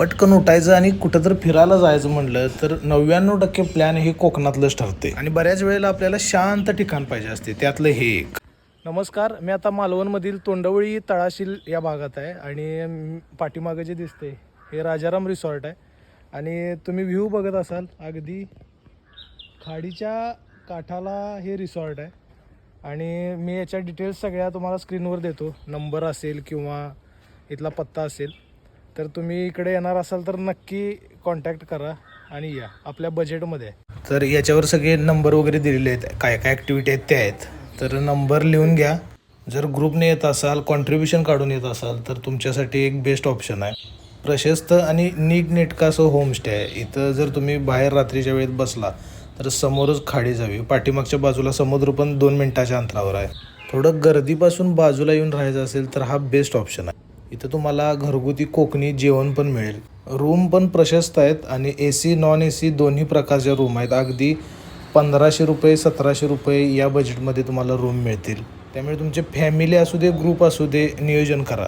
पटकन उठायचं आणि कुठं तर फिरायला जायचं म्हणलं तर 99% प्लॅन हे कोकणातलंच ठरते आणि बऱ्याच वेळेला आपल्याला शांत ठिकाण पाहिजे असते, त्यातलं हे एक. नमस्कार, मी आता मालवणमधील तोंडवळी तळाशील या भागात आहे आणि पाठीमागं जे दिसते हे राजाराम रिसॉर्ट आहे आणि तुम्ही व्ह्यू बघत असाल अगदी खाडीच्या काठाला हे रिसॉर्ट आहे आणि मी याच्या डिटेल्स सगळ्या तुम्हाला स्क्रीनवर देतो. नंबर असेल किंवा इथला पत्ता असेल तर तुम्ही इकडे येणार असाल तर नक्की कॉन्टॅक्ट करा आणि या आपल्या बजेटमध्ये. तर याच्यावर सगळे नंबर वगैरे दिलेले आहेत, काय काय ॲक्टिव्हिटी आहेत त्या आहेत, तर नंबर लिहून घ्या. जर ग्रुपने येत असाल, कॉन्ट्रीब्युशन काढून येत असाल तर तुमच्यासाठी एक बेस्ट ऑप्शन आहे. प्रशस्त आणि नीटनेटकं असं होमस्टे आहे. इथं जर तुम्ही बाहेर रात्रीच्या वेळेत बसला तर समोरच खाडी जावी, पाठीमागच्या बाजूला समुद्र पण 2 मिनिटाच्या अंतरावर आहे. थोडं गर्दीपासून बाजूला येऊन राहायचं असेल तर हा बेस्ट ऑप्शन आहे. इथं तुम्हाला घरगुती कोकणी जेवण पण मिळेल. रूम पण प्रशस्त आहेत आणि AC नॉन AC दोन्ही प्रकारच्या रूम आहेत. अगदी 1500 रुपये 1700 रुपये या बजेटमध्ये तुम्हाला रूम मिळतील. त्यामुळे तुमचे फॅमिली असू दे ग्रुप असू दे नियोजन करा.